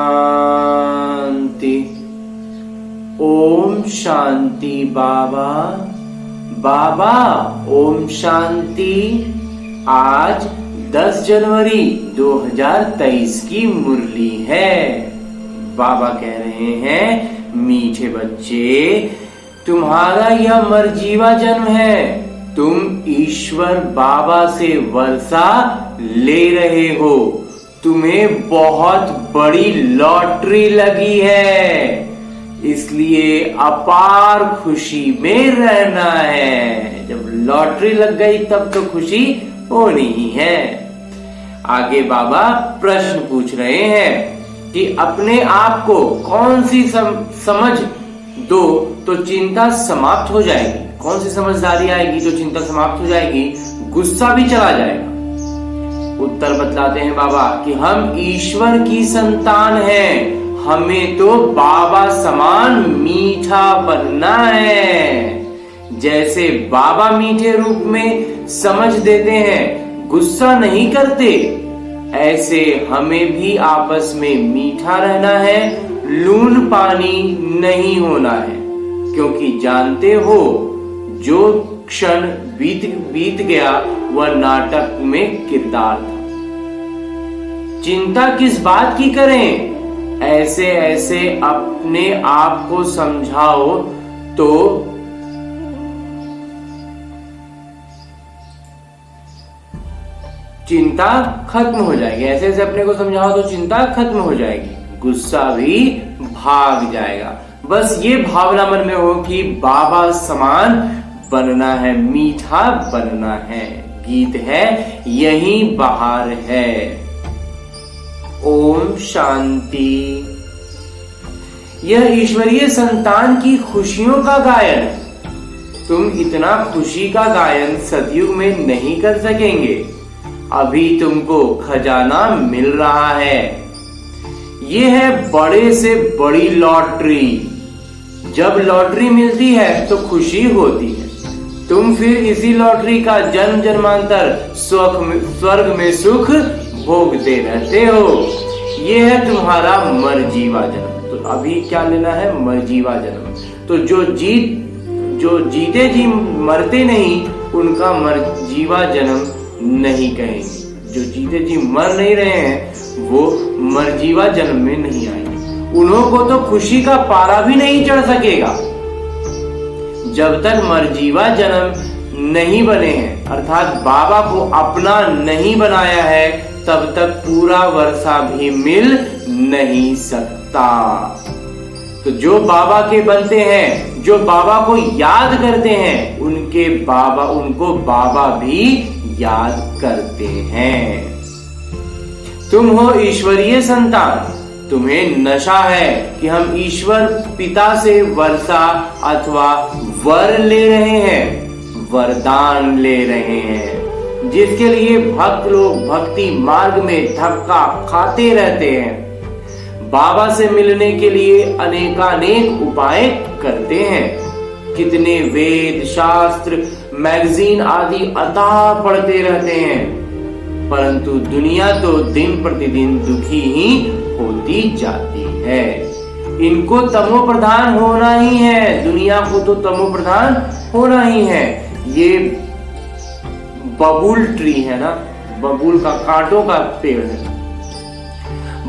शांति। ओम शांति। बाबा बाबा ओम शांति। आज 10 जनवरी 2023 की मुरली है। बाबा कह रहे हैं, मीठे बच्चे, तुम्हारा यह मरजीवा जन्म है। तुम ईश्वर बाबा से वर्षा ले रहे हो। तुम्हें बहुत बड़ी लॉटरी लगी है, इसलिए अपार खुशी में रहना है। जब लॉटरी लग गई तब तो खुशी होनी ही है। आगे बाबा प्रश्न पूछ रहे हैं कि अपने आप को कौन सी समझ दो तो चिंता समाप्त हो जाएगी। कौन सी समझदारी आएगी तो चिंता समाप्त हो जाएगी, गुस्सा भी चला जाएगा। उत्तर बतलाते हैं बाबा कि हम ईश्वर की संतान हैं। हमें तो बाबा समान मीठा बनना है। जैसे बाबा मीठे रूप में समझ देते हैं, गुस्सा नहीं करते, ऐसे हमें भी आपस में मीठा रहना है, लून पानी नहीं होना है। क्योंकि जानते हो, जो क्षण बीत गया वह नाटक में किरदार था। चिंता किस बात की करें? ऐसे ऐसे अपने आप को समझाओ तो चिंता खत्म हो जाएगी। ऐसे ऐसे अपने को समझाओ तो चिंता खत्म हो जाएगी, गुस्सा भी भाग जाएगा। बस ये भावना मन में हो कि बाबा समान बनना है, मीठा बनना है। गीत है, यही बहार है। ओम शांति। यह ईश्वरीय संतान की खुशियों का गायन है। तुम इतना खुशी का गायन सतयुग में नहीं कर सकेंगे। अभी तुमको खजाना मिल रहा है। यह है बड़े से बड़ी लॉटरी। जब लॉटरी मिलती है तो खुशी होती है। तुम फिर इसी लॉटरी का जन्म जन्मांतर स्वर्ग में सुख भोगते रहते हो। ये है तुम्हारा मरजीवा जन्म। तो अभी क्या लेना है? मरजीवा जन्म। तो जो जीते जी मरते नहीं, उनका मरजीवा जन्म नहीं कहेंगे। जो जीते जी मर नहीं रहे हैं वो मरजीवा जन्म में नहीं आएंगे। उन्हों तो खुशी का पारा भी नहीं चढ़ सकेगा। जब तक मरजीवा जन्म नहीं बने हैं, अर्थात बाबा को अपना नहीं बनाया है, तब तक पूरा वर्षा भी मिल नहीं सकता। तो जो बाबा के बनते हैं, जो बाबा को याद करते हैं, उनको बाबा भी याद करते हैं। तुम हो ईश्वरीय संतान। तुम्हें नशा है कि हम ईश्वर पिता से वर्षा अथवा वर ले रहे हैं, वरदान ले रहे हैं, जिसके लिए भक्त लोग भक्ति मार्ग में धक्का खाते रहते हैं। बाबा से मिलने के लिए अनेकानेक उपाय करते हैं। कितने वेद शास्त्र मैगजीन आदि अथाह पढ़ते रहते हैं, परंतु दुनिया तो दिन प्रतिदिन दुखी ही होती जाती है। इनको तमो प्रधान होना ही है। दुनिया को तो तमो प्रधान होना ही है। ये बबूल ट्री है ना, बबूल का कांटों का पेड़ है।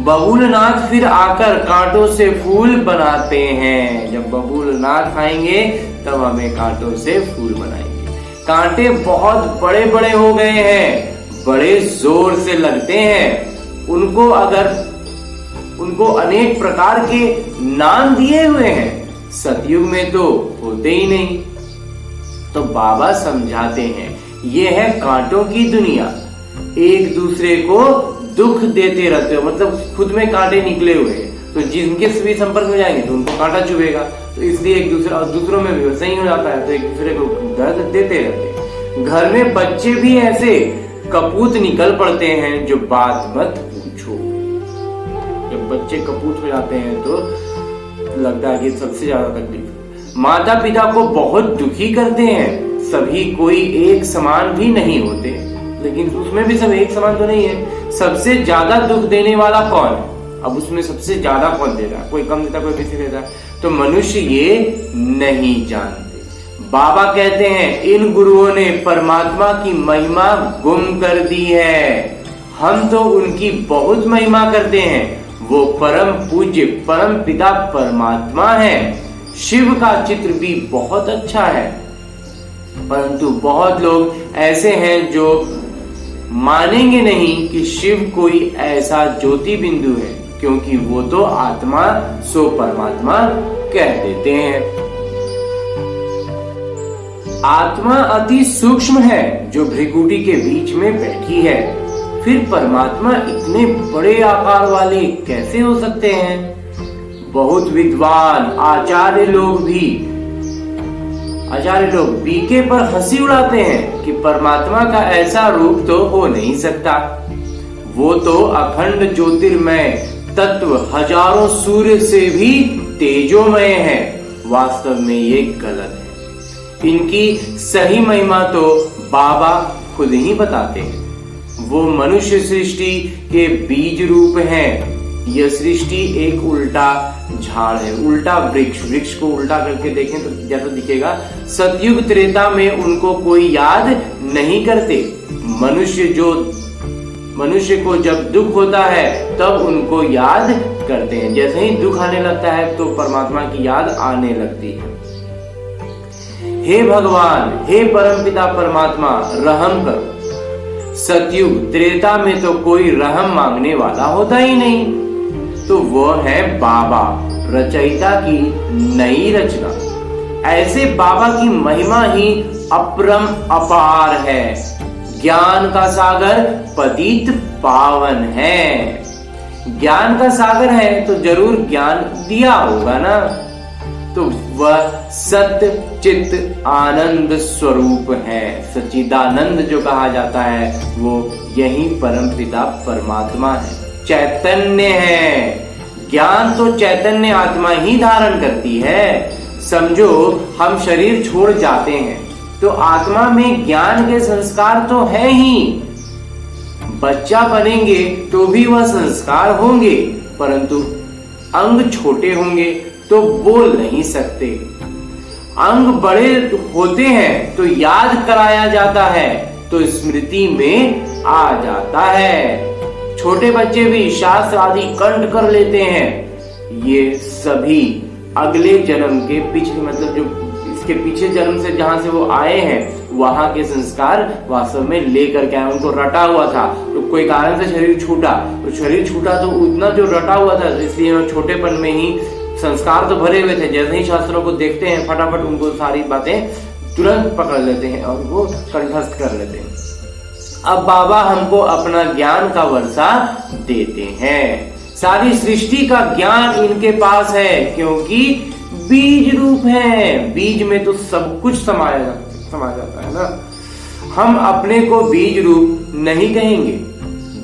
बबूलनाथ फिर आकर कांटों से फूल बनाते हैं। जब बबूलनाथ आएंगे तब हमें कांटों से फूल बनाएंगे। कांटे बहुत बड़े बड़े हो गए हैं, बड़े जोर से लगते हैं। उनको अनेक प्रकार के नाम दिए हुए हैं। सतयुग में तो होते ही नहीं। तो बाबा समझाते हैं, यह है कांटों की दुनिया। एक दूसरे को दुख देते रहते हो, मतलब खुद में कांटे निकले हुए हैं, तो जिनके भी संपर्क में जाएंगे तो उनको कांटा चुभेगा। तो इसलिए एक दूसरे और दूसरों में भी वैसा ही हो जाता है, तो एक दूसरे को दर्द देते रहते हैं। घर में बच्चे भी ऐसे कपूत निकल पड़ते हैं, जो बात मत पूछो। जब बच्चे कपूत हो जाते हैं तो लगता है कि सबसे ज्यादा तकलीफ माता पिता को बहुत दुखी करते हैं। सभी कोई एक समान भी नहीं होते, लेकिन उसमें भी सब एक समान तो नहीं है। सबसे ज्यादा दुख देने वाला कौन है? अब उसमें सबसे ज्यादा कौन दे रहा है, कोई कम देता है, कोई बेसी देता है, तो मनुष्य ये नहीं जानते। बाबा कहते हैं इन गुरुओं ने परमात्मा की महिमा गुम कर दी है, हम तो उनकी बहुत महिमा करते हैं। वो परम पूज्य परम पिता परमात्मा है। शिव का चित्र भी बहुत अच्छा है, परंतु बहुत लोग ऐसे हैं जो मानेंगे नहीं कि शिव कोई ऐसा ज्योति बिंदु है, क्योंकि वो तो आत्मा सो परमात्मा कह देते हैं। आत्मा अति सूक्ष्म है जो भ्रिकुटी के बीच में बैठी है, फिर परमात्मा इतने बड़े आकार वाले कैसे हो सकते हैं। बहुत विद्वान आचार्य लोग बीके पर हंसी उड़ाते हैं कि परमात्मा का ऐसा रूप तो हो नहीं सकता, वो तो अखंड ज्योतिर्मय तत्व हजारों सूर्य से भी तेजोमय है। वास्तव में ये गलत है। इनकी सही महिमा तो बाबा खुद ही बताते हैं। वो मनुष्य सृष्टि के बीज रूप हैं। यह सृष्टि एक उल्टा झाड़ है, उल्टा वृक्ष को उल्टा करके देखें तो जैसा दिखेगा। सतयुग त्रेता में उनको कोई याद नहीं करते। मनुष्य को जब दुख होता है तब उनको याद करते हैं। जैसे ही दुख आने लगता है तो परमात्मा की याद आने लगती है। हे भगवान, हे परमपिता परमात्मा, रहम करो। सतयुग त्रेता में तो कोई रहम मांगने वाला होता ही नहीं, तो वो है बाबा, रचयिता की नई रचना। ऐसे बाबा की महिमा ही अपरम अपार है। ज्ञान का सागर पतित पावन है। ज्ञान का सागर है तो जरूर ज्ञान दिया होगा ना, तो वह सत्य चित्त आनंद स्वरूप है। सच्चिदानंद जो कहा जाता है वो यही परमपिता परमात्मा है, चैतन्य है। ज्ञान तो चैतन्य आत्मा ही धारण करती है। समझो हम शरीर छोड़ जाते हैं तो आत्मा में ज्ञान के संस्कार तो है ही। बच्चा बनेंगे तो भी वह संस्कार होंगे, परंतु अंग छोटे होंगे तो बोल नहीं सकते। अंग बड़े होते हैं तो याद कराया जाता है तो स्मृति में आ जाता है। छोटे बच्चे भी शास्त्र आदि कंठ कर लेते हैं। ये सभी अगले जन्म के पिछले, मतलब जो इसके पीछे जन्म से जहां से वो आए हैं वहां के संस्कार वास्तव में लेकर के आए। उनको रटा हुआ था तो कोई कारण से शरीर छूटा, तो शरीर छूटा तो उतना जो रटा हुआ था, इसलिए छोटेपन में ही संस्कार तो भरे हुए थे। जैसे ही शास्त्रों को देखते हैं फटाफट उनको सारी बातें तुरंत पकड़ लेते हैं और वो कंठस्थ कर लेते हैं। अब बाबा हमको अपना ज्ञान का वर्षा देते हैं। सारी सृष्टि का ज्ञान इनके पास है, क्योंकि बीज रूप है। बीज में तो सब कुछ समा जाता है ना। हम अपने को बीज रूप नहीं कहेंगे।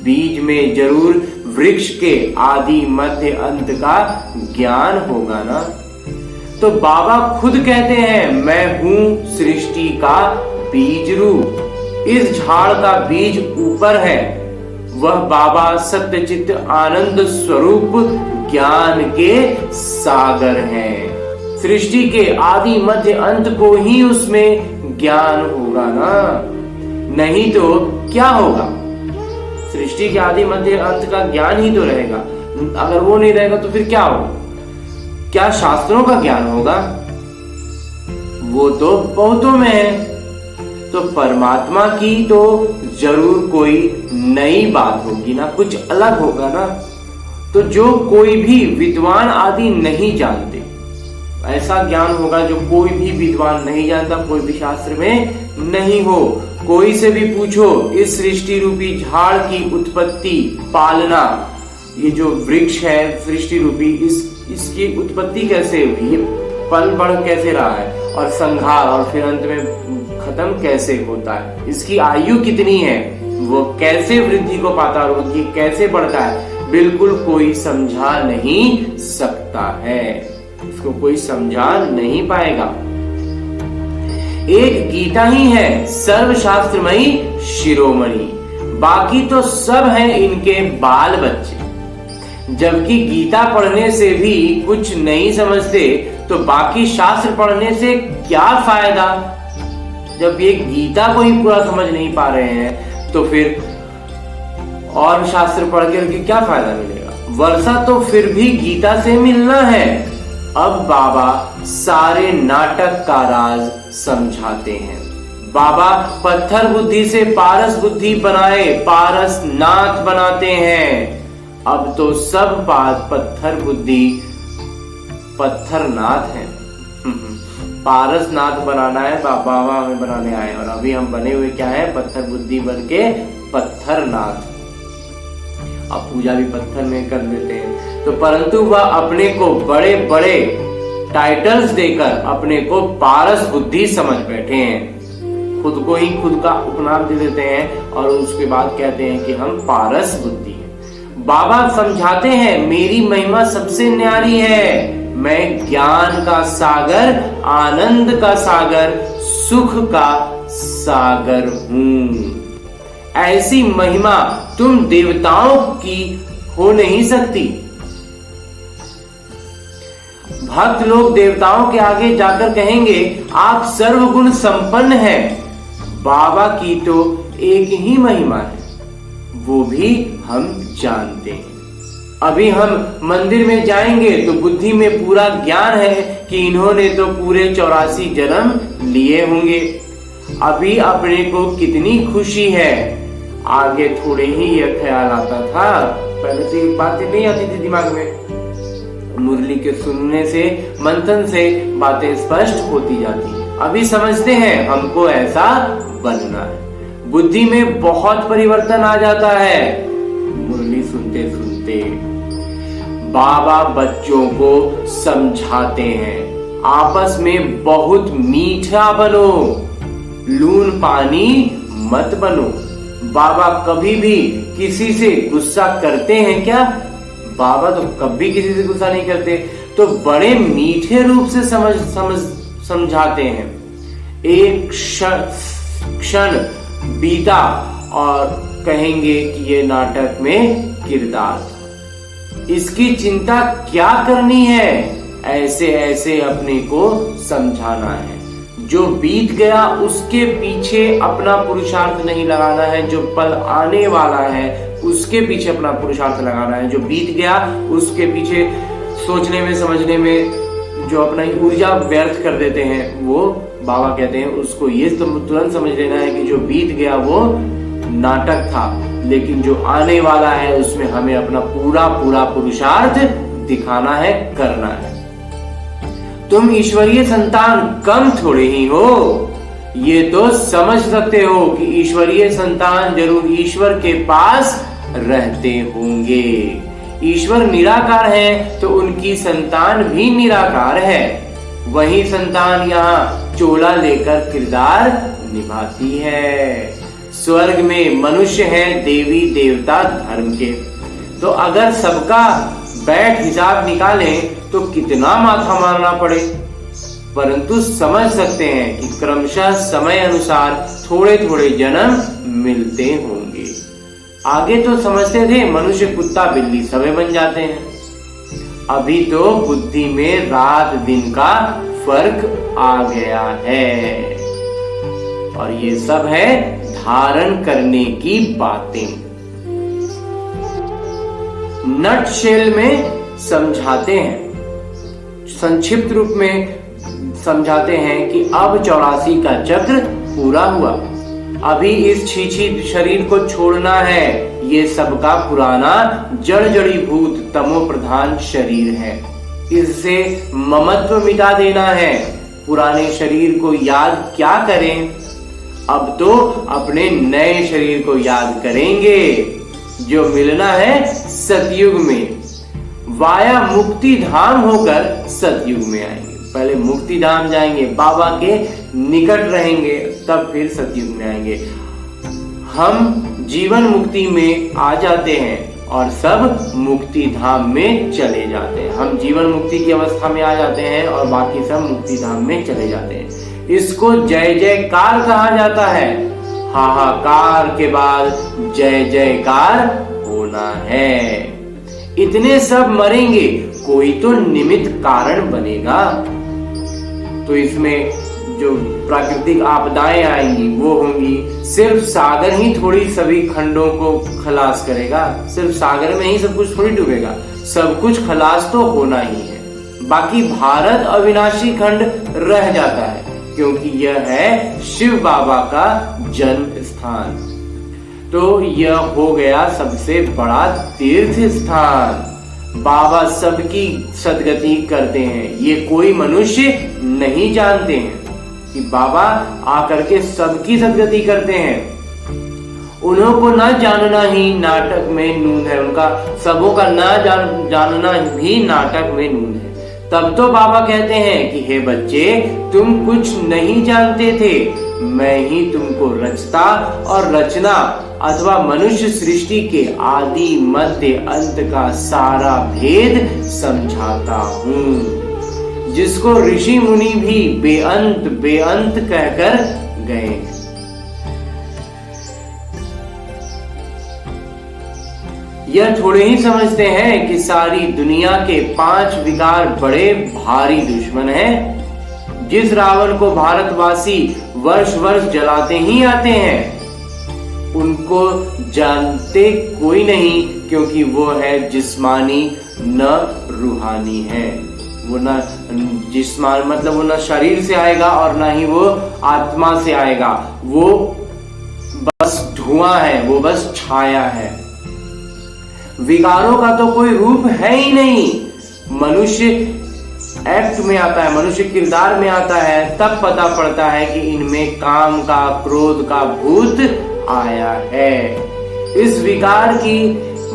बीज में जरूर वृक्ष के आदि मध्य अंत का ज्ञान होगा ना। तो बाबा खुद कहते हैं मैं हूं सृष्टि का बीज रूप। इस झाड़ का बीज ऊपर है, वह बाबा सत्यचित्त आनंद स्वरूप ज्ञान के सागर हैं। सृष्टि के आदि मध्य अंत को ही उसमें ज्ञान होगा ना, नहीं तो क्या होगा। सृष्टि के आदि मध्य अंत का ज्ञान ही तो रहेगा। अगर वो नहीं रहेगा तो फिर क्या होगा? क्या शास्त्रों का ज्ञान होगा? वो तो बहुतों में है। तो परमात्मा की तो जरूर कोई नई बात होगी ना, कुछ अलग होगा ना। तो जो कोई भी विद्वान आदि नहीं जानते, ऐसा ज्ञान होगा जो कोई भी विद्वान नहीं जानता, कोई भी शास्त्र में नहीं हो। कोई से भी पूछो इस सृष्टि रूपी झाड़ की उत्पत्ति, पालना, ये जो वृक्ष है सृष्टि रूपी, इसकी उत्पत्ति कैसे हुई, ये पल बढ़ कैसे रहा है, और संहार और फिर अंत में खत्म कैसे होता है, इसकी आयु कितनी है, वो कैसे वृद्धि को पाता है, वो कैसे बढ़ता है, बिल्कुल कोई समझा नहीं सकता है। इसको कोई समझा नहीं पाएगा। एक गीता ही है सर्वशास्त्रमयी शिरोमणि, बाकी तो सब हैं इनके बाल बच्चे। जबकि गीता पढ़ने से भी कुछ नहीं समझते तो बाकी शास्त्र पढ़ने से क्या फायदा। जब ये गीता को ही पूरा समझ नहीं पा रहे हैं तो फिर और शास्त्र पढ़ के क्या फायदा मिलेगा। वर्षा तो फिर भी गीता से मिलना है। अब बाबा सारे नाटक का राज समझाते हैं। बाबा पत्थर बुद्धि से पारस बुद्धि बनाए पारस नाथ बनाते हैं। अब तो सब बात पत्थर बुद्धि पत्थर नाथ है। पारस नाथ बनाना है, बाबा हमें बनाने आए और अभी हम बने हुए क्या है, पत्थर बुद्धि बन के पत्थर नाथ। अब पूजा भी पत्थर में कर लेते हैं। तो परंतु वह अपने को बड़े बड़े टाइटल्स देकर अपने को पारस बुद्धि समझ बैठे हैं। खुद को ही खुद का उपनाम दे देते हैं और उसके बाद कहते हैं कि हम पारस बुद्धि हैं। बाबा समझाते हैं मेरी महिमा सबसे न्यारी है। मैं ज्ञान का सागर, आनंद का सागर, सुख का सागर हूं। ऐसी महिमा तुम देवताओं की हो नहीं सकती। भक्त लोग देवताओं के आगे जाकर कहेंगे आप सर्वगुण संपन्न हैं। बाबा की तो एक ही महिमा है, वो भी हम जानते हैं। अभी हम मंदिर में जाएंगे तो बुद्धि में पूरा ज्ञान है कि इन्होंने तो पूरे 84 जन्म लिए होंगे। अभी अपने को कितनी खुशी है। आगे थोड़े ही यह ख्याल आता था, पहले तो ये बातें नहीं आती थी दिमाग में। मुरली के सुनने से, मंथन से बातें स्पष्ट होती जाती। अभी समझते हैं हमको ऐसा बनना है। बुद्धि में बहुत परिवर्तन आ जाता है मुरली सुनते सुनते। बाबा बच्चों को समझाते हैं आपस में बहुत मीठा बनो, लून पानी मत बनो। बाबा कभी भी किसी से गुस्सा करते हैं क्या? बाबा तो कभी किसी से गुस्सा नहीं करते। तो बड़े मीठे रूप से समझाते हैं। एक क्षण बीता और कहेंगे कि ये नाटक में किरदार था, इसकी चिंता क्या करनी है। ऐसे ऐसे अपने को समझाना है। जो बीत गया उसके पीछे अपना पुरुषार्थ नहीं लगाना है। जो पल आने वाला है उसके पीछे अपना पुरुषार्थ लगाना है। जो बीत गया उसके पीछे सोचने में, समझने में जो अपना ऊर्जा व्यर्थ कर देते हैं, वो बाबा कहते हैं उसको ये तुरंत समझ लेना है कि जो बीत गया वो नाटक था, लेकिन जो आने वाला है उसमें हमें अपना पूरा पूरा पुरुषार्थ दिखाना है, करना है। तुम ईश्वरीय संतान कम थोड़े ही हो। ये तो समझ सकते हो कि ईश्वरीय संतान जरूर ईश्वर के पास रहते होंगे। ईश्वर निराकार है तो उनकी संतान भी निराकार है। वही संतान यहाँ चोला लेकर किरदार निभाती है। स्वर्ग में मनुष्य हैं देवी देवता धर्म के। तो अगर सबका बैठ हिसाब निकालें तो कितना माथा मारना पड़े। परंतु समझ सकते हैं कि क्रमशः समय अनुसार थोड़े थोड़े जन्म मिलते होंगे। आगे तो समझते थे मनुष्य कुत्ता बिल्ली सभी बन जाते हैं। अभी तो बुद्धि में रात दिन का फर्क आ गया है। और ये सब है धारण करने की बातें। नटशेल में समझाते हैं, संक्षिप्त रूप में समझाते हैं कि अब 84 का चक्र पूरा हुआ। अभी इस छीछी शरीर को छोड़ना है। ये सबका पुराना जड़ जड़ीभूत तमो प्रधान शरीर है। इससे ममत्व मिटा देना है। पुराने शरीर को याद क्या करें, अब तो अपने नए शरीर को याद करेंगे जो मिलना है सतयुग में। वाया मुक्ति धाम होकर सतयुग में आएंगे। पहले मुक्ति धाम जाएंगे, बाबा के निकट रहेंगे, तब फिर सतयुग में आएंगे। हम जीवन मुक्ति में आ जाते हैं और सब मुक्ति धाम में चले जाते हैं। हम जीवन मुक्ति की अवस्था में आ जाते हैं और बाकी सब मुक्ति धाम में चले जाते हैं। इसको जय जयकार कहा जाता है। हाहाकार के बाद जय जयकार होना है। इतने सब मरेंगे, कोई तो निमित्त कारण बनेगा। तो इसमें जो प्राकृतिक आपदाएं आएंगी वो होंगी। सिर्फ सागर ही थोड़ी सभी खंडों को खलास करेगा, सिर्फ सागर में ही सब कुछ थोड़ी डूबेगा, सब कुछ खलास तो होना ही है। बाकी भारत अविनाशी खंड रह जाता है, क्योंकि यह है शिव बाबा का जन्म स्थान। तो यह हो गया सबसे बड़ा तीर्थ स्थान। बाबा सबकी सदगति करते हैं, ये कोई मनुष्य नहीं जानते हैं कि बाबा आकर के सबकी सदगति करते हैं। उन्हों को ना जानना ही नाटक में नून है, उनका सबों का ना जानना भी नाटक में नून है। तब तो बाबा कहते हैं कि हे बच्चे, तुम कुछ नहीं जानते थे, मैं ही तुमको रचता और रचना अथवा मनुष्य सृष्टि के आदि मध्य अंत का सारा भेद समझाता हूँ, जिसको ऋषि मुनि भी बेअंत बेअंत कहकर गए। यह थोड़े ही समझते हैं कि सारी दुनिया के 5 विकार बड़े भारी दुश्मन हैं। जिस रावण को भारतवासी वर्ष वर्ष जलाते ही आते हैं, उनको जानते कोई नहीं, क्योंकि वो है जिस्मानी न रूहानी है। वो न जिस्मान मतलब वो न शरीर से आएगा और न ही वो आत्मा से आएगा, वो बस धुआं है, वो बस छाया है। विकारों का तो कोई रूप है ही नहीं। मनुष्य एक्ट में आता है, मनुष्य किरदार में आता है, तब पता पड़ता है कि इनमें काम का क्रोध का भूत आया है। इस विकार की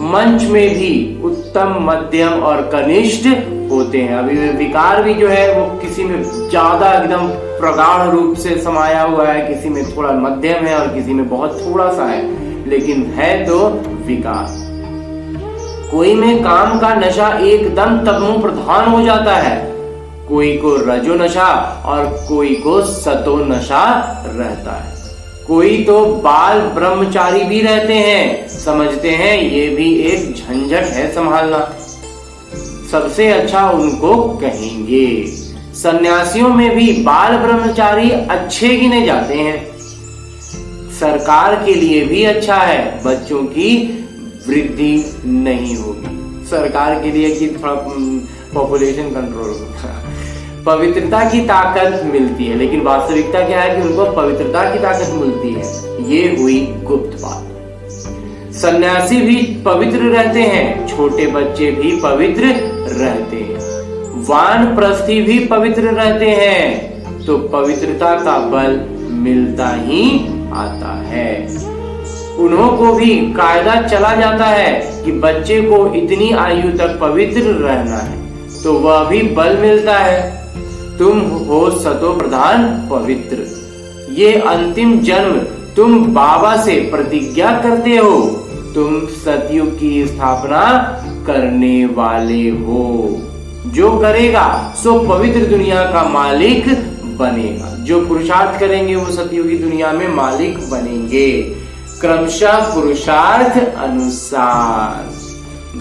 मंच में भी उत्तम मध्यम और कनिष्ठ होते हैं। अभी विकार भी जो है वो किसी में ज्यादा एकदम प्रगाढ़ रूप से समाया हुआ है, किसी में थोड़ा मध्यम है और किसी में बहुत थोड़ा सा है, लेकिन है तो विकार। कोई में काम का नशा एकदम तमो प्रधान हो जाता है, कोई को रजो नशा और कोई को सतो नशा रहता है। कोई तो बाल ब्रह्मचारी भी रहते हैं, समझते हैं ये भी एक झंझट है संभालना, सबसे अच्छा उनको कहेंगे। सन्यासियों में भी बाल ब्रह्मचारी अच्छे गिने जाते हैं। सरकार के लिए भी अच्छा है, बच्चों की वृद्धि नहीं होगी। सरकार के लिए कि थोड़ा पॉपुलेशन कंट्रोल होगा, पवित्रता की ताकत मिलती है, लेकिन वास्तविकता क्या है कि उनको पवित्रता की ताकत मिलती है। ये हुई गुप्त बात। सन्यासी भी पवित्र रहते हैं, छोटे बच्चे भी पवित्र रहते हैं, वानप्रस्थी भी पवित्र रहते हैं, तो पवित्रता का बल मिलता ही आता है। उन्हों को भी कायदा चला जाता है कि बच्चे को इतनी आयु तक पवित्र रहना है, तो वह भी बल मिलता है। तुम हो सतो प्रधान पवित्र, ये अंतिम जन्म तुम बाबा से प्रतिज्ञा करते हो, तुम सतयुग की स्थापना करने वाले हो। जो करेगा सो पवित्र दुनिया का मालिक बनेगा। जो पुरुषार्थ करेंगे वो सतयुगी दुनिया में मालिक बनेंगे, क्रमशः पुरुषार्थ अनुसार।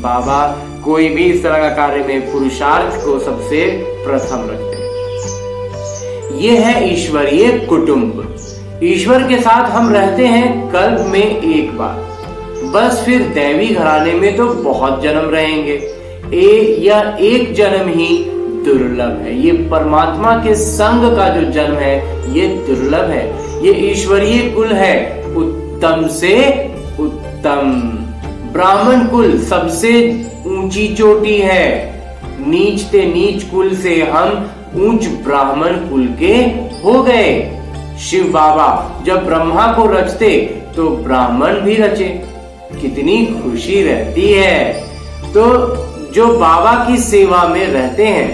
बाबा कोई भी इस तरह का कार्य में पुरुषार्थ को सबसे प्रथम रखते हैं। ये है ईश्वरीय कुटुंब। ईश्वर के साथ हम रहते हैं कल्प में एक बार, बस फिर दैवी घराने में तो बहुत जन्म रहेंगे। यह एक जन्म ही दुर्लभ है। ये परमात्मा के संग का जो जन्म है ये दुर्लभ है। ये ईश्वरीय कुल है, उत्तम से उत्तम। ब्राह्मण कुल सबसे ऊंची चोटी है। नीच ते नीच कुल से हम ऊंच ब्राह्मण कुल के हो गए। शिव बाबा जब ब्रह्मा को रचते तो ब्राह्मण भी रचे, कितनी खुशी रहती है। तो जो बाबा की सेवा में रहते हैं,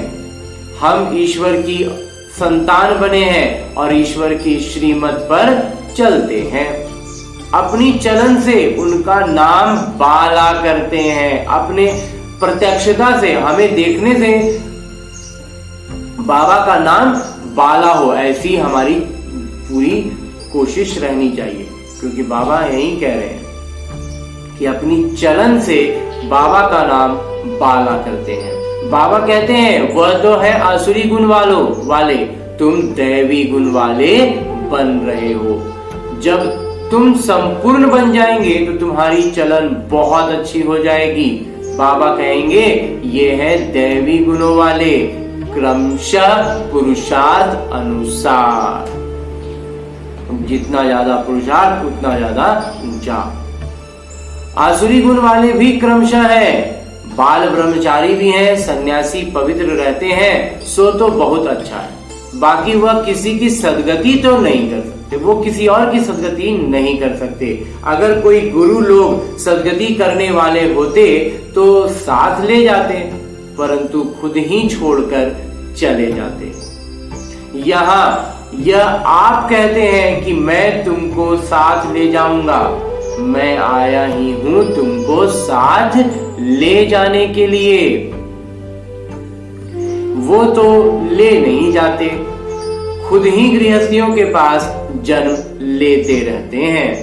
हम ईश्वर की संतान बने हैं और ईश्वर की श्रीमत पर चलते हैं। अपनी चलन से उनका नाम बाला करते हैं। अपने प्रत्यक्षता से, हमें देखने से बाबा का नाम बाला हो, ऐसी हमारी पूरी कोशिश रहनी चाहिए। क्योंकि बाबा यही कह रहे हैं कि अपनी चलन से बाबा का नाम बाला करते हैं। बाबा कहते हैं वह तो है आसुरी गुण वाले, तुम दैवी गुण वाले बन रहे हो। जब तुम संपूर्ण बन जाएंगे तो तुम्हारी चलन बहुत अच्छी हो जाएगी। बाबा कहेंगे ये है दैवी गुणों वाले, क्रमशः पुरुषार्थ अनुसार। जितना ज्यादा पुरुषार्थ उतना ज्यादा ऊंचा। आसुरी गुण वाले भी क्रमशः है, बाल ब्रह्मचारी भी हैं, सन्यासी पवित्र रहते हैं, सो तो बहुत अच्छा है। बाकी वह किसी की सदगति तो नहीं कर सकते, वो किसी और की सदगति नहीं कर सकते। अगर कोई गुरु लोग सदगति करने वाले होते तो साथ ले जाते, परंतु खुद ही छोड़कर चले जाते। यहाँ यह आप कहते हैं कि मैं तुमको साथ ले जाऊंगा, मैं आया ही हूं तुमको साथ ले जाने के लिए। वो तो ले नहीं जाते, खुद ही गृहस्थियों के पास जन्म लेते रहते हैं।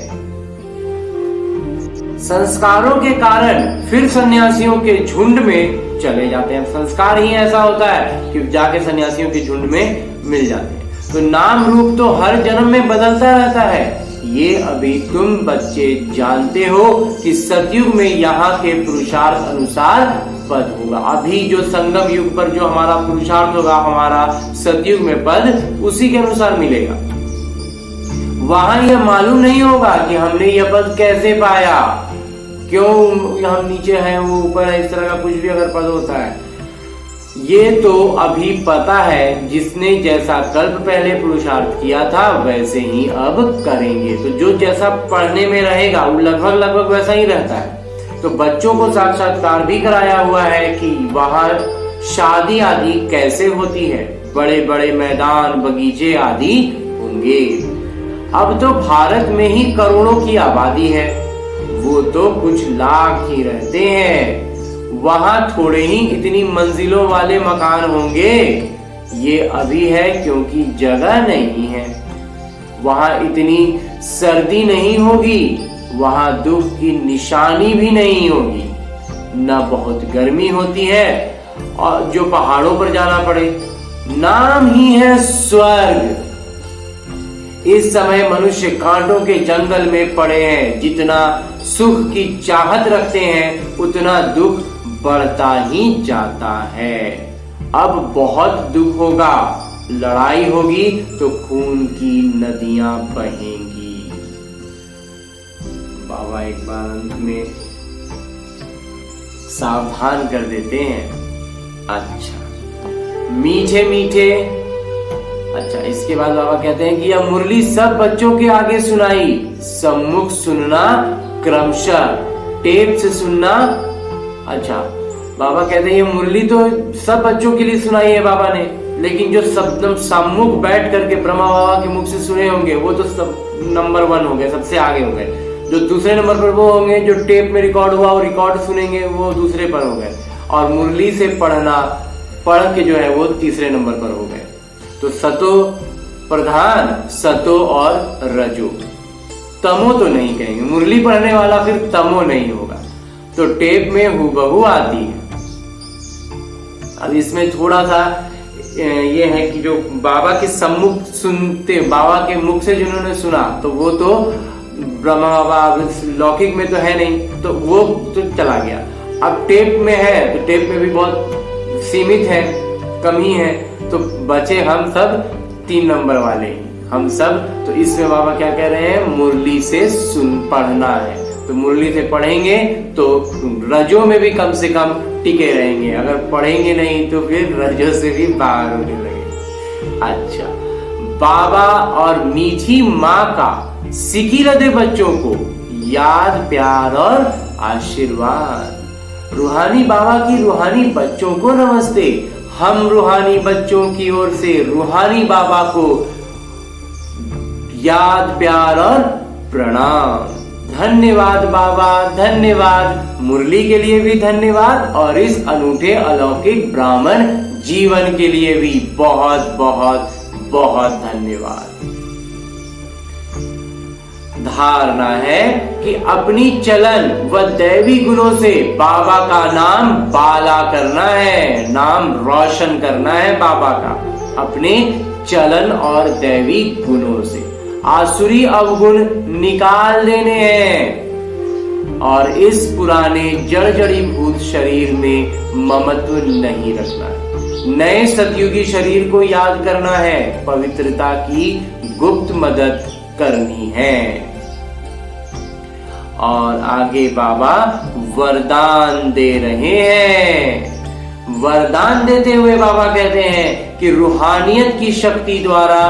संस्कारों के कारण फिर सन्यासियों के झुंड में चले जाते हैं। संस्कार ही ऐसा होता है कि जाके सन्यासियों के झुंड में मिल जाते हैं। तो नाम रूप तो हर जन्म में बदलता रहता है। ये अभी तुम बच्चे जानते हो कि सतयुग में यहाँ के पुरुषार्थ अनुसार पद होगा। अभी जो संगम युग पर जो हमारा पुरुषार्थ होगा, हमारा सतयुग में पद उसी के अनुसार मिलेगा। वहां यह मालूम नहीं होगा कि हमने यह पद कैसे पाया, क्यों हम नीचे हैं वो ऊपर है, इस तरह का कुछ भी अगर पद होता है। ये तो अभी पता है, जिसने जैसा कल्प पहले पुरुषार्थ किया था वैसे ही अब करेंगे। तो जो जैसा पढ़ने में रहेगा वो लगभग वैसा ही रहता है। तो बच्चों को साक्षात्कार भी कराया हुआ है कि वहां शादी आदि कैसे होती है, बड़े बड़े मैदान बगीचे आदि होंगे। अब तो भारत में ही करोड़ों की आबादी है, वो तो कुछ लाख ही रहते हैं। वहां थोड़े ही इतनी मंजिलों वाले मकान होंगे। ये अभी है क्योंकि जगह नहीं है। वहां इतनी सर्दी नहीं होगी, वहां दुख की निशानी भी नहीं होगी, न बहुत गर्मी होती है और जो पहाड़ों पर जाना पड़े। नाम ही है स्वर्ग। इस समय मनुष्य कांटों के जंगल में पड़े हैं। जितना सुख की चाहत रखते हैं उतना दुख बढ़ता ही जाता है। अब बहुत दुख होगा, लड़ाई होगी तो खून की नदियां बहेंगी। बाबा एक बार अंत में सावधान कर देते हैं, अच्छा मीठे मीठे। अच्छा, इसके बाद बाबा कहते हैं कि यह मुरली सब बच्चों के आगे सुनाई, सम्मुख सुनना, क्रमशः टेप से सुनना। अच्छा, बाबा कहते हैं ये मुरली तो सब बच्चों के लिए सुनाई है बाबा ने, लेकिन जो शब्दम सम्मुख बैठ करके ब्रह्मा बाबा के मुख से सुने होंगे वो तो सब नंबर 1 हो गए, सबसे आगे हो गए। जो दूसरे नंबर पर वो होंगे जो टेप में रिकॉर्ड हुआ और रिकॉर्ड सुनेंगे वो दूसरे पर हो गए, और मुरली से पढ़ के जो है वो तीसरे नंबर पर हो गए। तो सतो प्रधान, सतो और रजो, तमो तो नहीं कहेंगे। मुरली पढ़ने वाला फिर तमो नहीं होगा। तो टेप में हूबहू आती है। अब इसमें थोड़ा सा ये है कि जो बाबा के सम्मुख सुनते, बाबा के मुख से जिन्होंने सुना तो वो तो ब्रह्मा बाबा लौकिक में तो है नहीं, तो वो तो चला गया। अब टेप में है तो टेप में भी बहुत सीमित है, कमी है, तो बचे हम सब 3 नंबर वाले हम सब। तो इसमें बाबा क्या कह रहे हैं, मुरली से सुन पढ़ना है। तो मुरली से पढ़ेंगे तो रजो में भी कम से कम टिके रहेंगे, अगर पढ़ेंगे नहीं तो फिर रजो से भी बाहर होने लगे। अच्छा, बाबा और मीठी माँ का सिकी रदे बच्चों को याद, प्यार और आशीर्वाद। रूहानी बाबा की रूहानी बच्चों को नमस्ते। हम रूहानी बच्चों की ओर से रूहानी बाबा को याद, प्यार और प्रणाम। धन्यवाद बाबा, धन्यवाद। मुरली के लिए भी धन्यवाद और इस अनूठे अलौकिक ब्राह्मण जीवन के लिए भी बहुत बहुत बहुत धन्यवाद। धारणा है कि अपनी चलन व दैवी गुणों से बाबा का नाम बाला करना है, नाम रोशन करना है बाबा का, अपने चलन और दैवी गुणों से आसुरी अवगुण निकाल देने हैं और इस पुराने जड़ जड़ीभूत शरीर में ममत्व नहीं रखना है। नए सतयुगी शरीर को याद करना है, पवित्रता की गुप्त मदद करनी है। और आगे बाबा वरदान दे रहे हैं। वरदान देते हुए बाबा कहते हैं कि रूहानियत की शक्ति द्वारा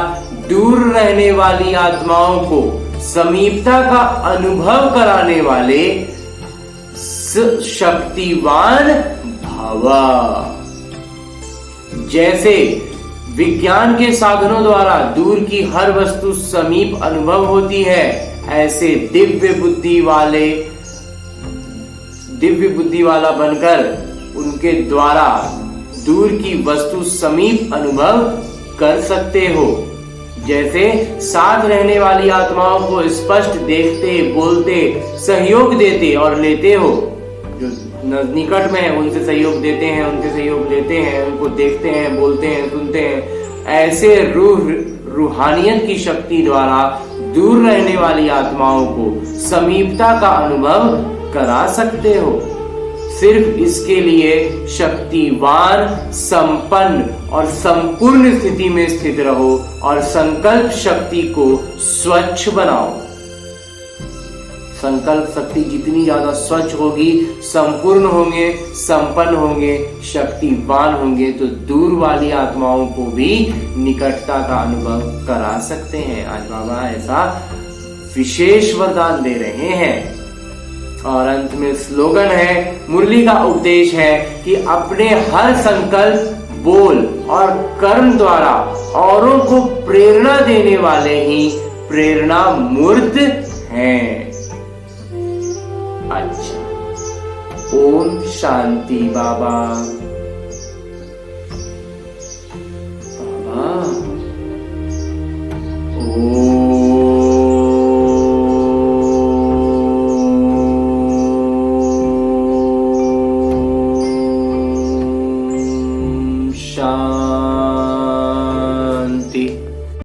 दूर रहने वाली आत्माओं को समीपता का अनुभव कराने वाले शक्तिवान भव। जैसे विज्ञान के साधनों द्वारा दूर की हर वस्तु समीप अनुभव होती है, ऐसे दिव्य बुद्धि वाला बनकर उनके द्वारा दूर की वस्तु समीप अनुभव कर सकते हो। जैसे साथ रहने वाली आत्माओं को स्पष्ट देखते, बोलते, सहयोग देते और लेते हो। जो निकट में है उनसे सहयोग देते हैं, उनसे सहयोग लेते हैं, उनको देखते हैं, बोलते हैं, सुनते हैं। ऐसे रूहानियत की शक्ति द्वारा दूर रहने वाली आत्माओं को समीपता का अनुभव करा सकते हो। सिर्फ इसके लिए शक्तिवान, संपन्न और संपूर्ण स्थिति में स्थित रहो और संकल्प शक्ति को स्वच्छ बनाओ। संकल्प शक्ति जितनी ज्यादा स्वच्छ होगी, संपूर्ण होंगे, संपन्न होंगे, शक्तिवान होंगे, तो दूर वाली आत्माओं को भी निकटता का अनुभव करा सकते हैं। आज बाबा ऐसा विशेष वरदान दे रहे हैं। और अंत में स्लोगन है, मुरली का उपदेश है कि अपने हर संकल्प, बोल और कर्म द्वारा औरों को प्रेरणा देने वाले ही प्रेरणा मूर्त हैं। अच्छा, ओम शांति बाबा।